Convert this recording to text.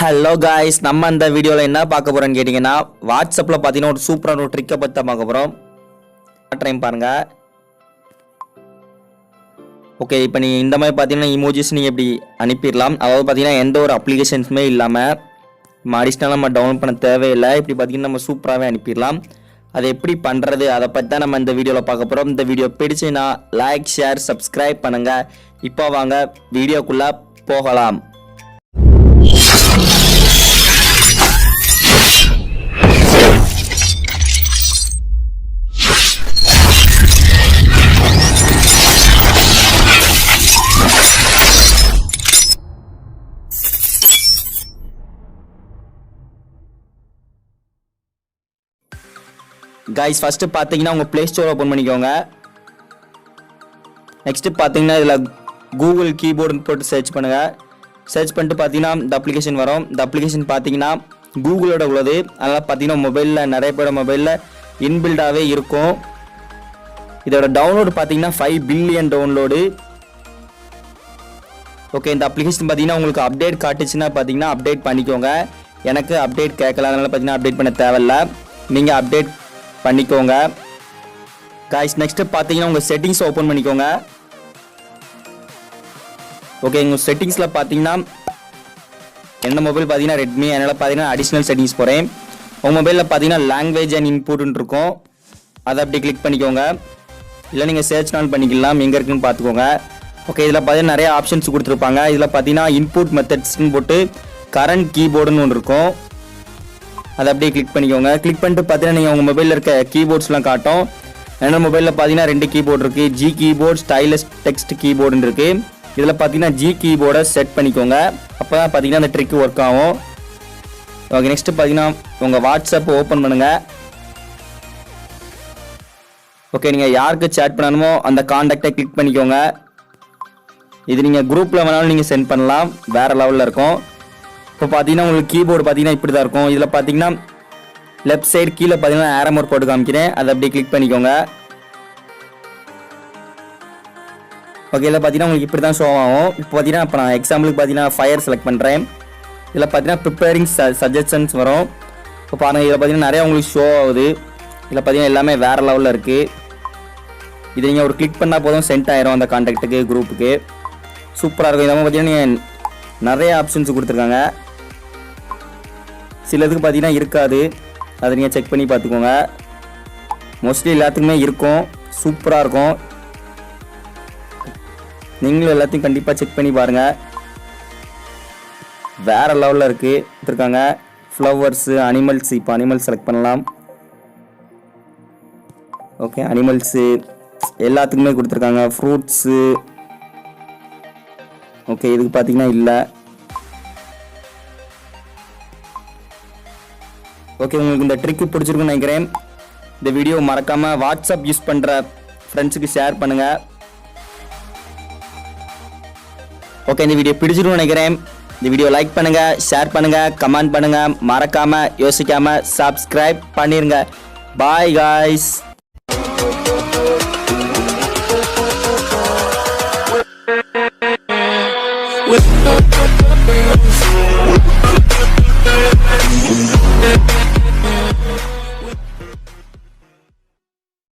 Hello guys, நம்ம இந்த வீடியோவில் என்ன பார்க்க போகிறோன்னு கேட்டிங்கன்னா, வாட்ஸ்அப்பில் பார்த்தீங்கன்னா ஒரு சூப்பரான ஒரு ட்ரிக்கை பற்றி தான் பார்க்க போகிறோம். ட்ரை பாருங்கள். ஓகே, இப்போ நீங்கள் இந்த மாதிரி பார்த்தீங்கன்னா இமோஜிஸ் நீங்கள் எப்படி அனுப்பிடலாம். அதாவது பார்த்தீங்கன்னா எந்த ஒரு அப்ளிகேஷன்ஸுமே இல்லாமல் நம்ம அடிஷ்னலாக நம்ம டவுன்லோட் பண்ண தேவையில்லை. இப்படி பார்த்தீங்கன்னா நம்ம சூப்பராகவே அனுப்பிடலாம். அதை எப்படி பண்ணுறது அதை பற்றி தான் நம்ம இந்த வீடியோவில் பார்க்க போகிறோம். இந்த வீடியோ பிடிச்சுன்னா லைக், ஷேர், சப்ஸ்கிரைப் பண்ணுங்கள். இப்போ வாங்க வீடியோக்குள்ளே போகலாம். கைஸ், ஃபஸ்ட்டு பார்த்தீங்கன்னா உங்கள் ப்ளே ஸ்டோர் ஓப்பன் பண்ணிக்கோங்க. நெக்ஸ்ட்டு பார்த்தீங்கன்னா இதில் கூகுள் கீபோர்டுன்னு போட்டு சர்ச் பண்ணுங்கள். சர்ச் பண்ணிட்டு பார்த்தீங்கன்னா இந்த அப்ளிகேஷன் வரும். இந்த அப்ளிகேஷன் பார்த்தீங்கன்னா கூகுளோட உள்ளது. அதனால் பார்த்தீங்கன்னா மொபைலில் நிறைய பேர் மொபைலில் இன்பில்டாகவே இருக்கும். இதோட டவுன்லோடு பார்த்தீங்கன்னா 5 பில்லியன் டவுன்லோடு. ஓகே, இந்த அப்ளிகேஷன் பார்த்தீங்கன்னா உங்களுக்கு அப்டேட் காட்டுச்சுன்னா பார்த்தீங்கன்னா அப்டேட் பண்ணிக்கோங்க. எனக்கு அப்டேட் கேட்கல, அதனால் பார்த்தீங்கன்னா அப்டேட் பண்ண தேவையில்ல. நீங்கள் அப்டேட் பண்ணிக்கோங்க. காய்ஸ், நெக்ஸ்ட்டு பார்த்தீங்கன்னா உங்கள் செட்டிங்ஸ் ஓப்பன் பண்ணிக்கோங்க. ஓகே, உங்கள் செட்டிங்ஸில் பார்த்தீங்கன்னா எந்த மொபைல் பார்த்தீங்கன்னா ரெட்மி, அதனால் பார்த்தீங்கன்னா அடிஷ்னல் செட்டிங்ஸ் போகிறேன். உங்கள் மொபைலில் பார்த்தீங்கன்னா லாங்குவேஜ் அண்ட் இன்புட்னு இருக்கும். அதை அப்படி கிளிக் பண்ணிக்கோங்க. இல்லை நீங்கள் சர்ச்னாலும் பண்ணிக்கலாம், எங்கே இருக்குன்னு பார்த்துக்கோங்க. ஓகே, இதில் பார்த்தீங்கன்னா நிறைய ஆப்ஷன்ஸ் கொடுத்துருப்பாங்க. இதில் பார்த்தீங்கன்னா இன்புட் மெத்தட்ஸ்ன்னு போட்டு கரண்ட் கீபோர்டுன்னு ஒன்று இருக்கும். அதை அப்படியே கிளிக் பண்ணிக்கோங்க. கிளிக் பண்ணிட்டு பார்த்தீங்கன்னா நீங்கள் உங்கள் மொபைலில் இருக்க கீபோர்ட்ஸ்லாம் காட்டும். என்னோட மொபைலில் பார்த்தீங்கன்னா 2 கீபோர்டு இருக்குது. ஜி கீபோர்ட், ஸ்டைலஸ் டெக்ஸ்ட் கீபோர்டுன்னு இருக்குது. இதில் பார்த்தீங்கன்னா ஜி கீபோர்டை செட் பண்ணிக்கோங்க. அப்போ தான் பார்த்தீங்கன்னா அந்த ட்ரிக் ஒர்க் ஆகும். ஓகே, நெக்ஸ்ட்டு பார்த்தீங்கன்னா உங்கள் வாட்ஸ்அப் ஓப்பன் பண்ணுங்கள். ஓகே, நீங்கள் யாருக்கு சேட் பண்ணணுமோ அந்த காண்டாக்டை கிளிக் பண்ணிக்கோங்க. இது நீங்கள் குரூப்பில் வேணாலும் நீங்கள் சென்ட் பண்ணலாம், வேறு லெவலில் இருக்கும். இப்போ பார்த்தீங்கன்னா உங்களுக்கு கீபோர்டு பார்த்தீங்கன்னா இப்படி தான் இருக்கும். இதில் பார்த்தீங்கன்னா லெஃப்ட் சைடு கீழே பார்த்தீங்கன்னா ஆரோ மார்க் போட்டு காமிக்கிறேன். அதை அப்படியே கிளிக் பண்ணிக்கோங்க. ஓகே, இதில் பார்த்தீங்கன்னா உங்களுக்கு இப்படி தான் ஷோ ஆகும். இப்போ பார்த்தீங்கன்னா இப்போ நான் எக்ஸாம்பிளுக்கு பார்த்தீங்கன்னா ஃபயர் செலக்ட் பண்ணுறேன். இதில் பார்த்தீங்கன்னா ப்ரிப்பேரிங் சஜஷன்ஸ் வரும். இப்போ பாருங்கள், இதில் பார்த்தீங்கன்னா நிறையா உங்களுக்கு ஷோ ஆகுது. இதில் பார்த்தீங்கன்னா எல்லாமே வேறு லெவலில் இருக்குது. இது நீங்கள் ஒரு கிளிக் பண்ணால் போதும் சென்ட் ஆயிரும் அந்த கான்டாக்ட்டுக்கு, குரூப்புக்கு. சூப்பராக இருக்கும். இதை பார்த்தீங்கன்னா நீங்கள் நிறைய ஆப்ஷன்ஸ் கொடுத்துருக்காங்க. சிலதுக்கு பார்த்தீங்கன்னா இருக்காது, அதை நீங்கள் செக் பண்ணி பார்த்துக்கோங்க. மோஸ்ட்லி எல்லாத்துக்குமே இருக்கும். சூப்பராக இருக்கும். நீங்களும் எல்லாத்தையும் கண்டிப்பாக செக் பண்ணி பாருங்கள். வேறு லெவலில் இருக்குது கொடுத்துருக்காங்க. Flowers, animals. இப்போ அனிமல்ஸ் செலக்ட் பண்ணலாம். ஓகே, அனிமல்ஸு எல்லாத்துக்குமே கொடுத்துருக்காங்க. ஃப்ரூட்ஸு. ஓகே, இதுக்கு பார்த்தீங்கன்னா இல்லை. ஓகே, உங்களுக்கு இந்த ட்ரிக்கு பிடிச்சிருக்குன்னு நினைக்கிறேன். இந்த வீடியோ மறக்காமல் வாட்ஸ்அப் யூஸ் பண்ணுற ஃப்ரெண்ட்ஸுக்கு ஷேர் பண்ணுங்கள். ஓகே, இந்த வீடியோ பிடிச்சிருக்குன்னு நினைக்கிறேன். இந்த வீடியோ லைக் பண்ணுங்கள், ஷேர் பண்ணுங்கள், கமெண்ட் பண்ணுங்கள். மறக்காமல் யோசிக்காமல் சப்ஸ்கிரைப் பண்ணிடுங்க. Bye guys.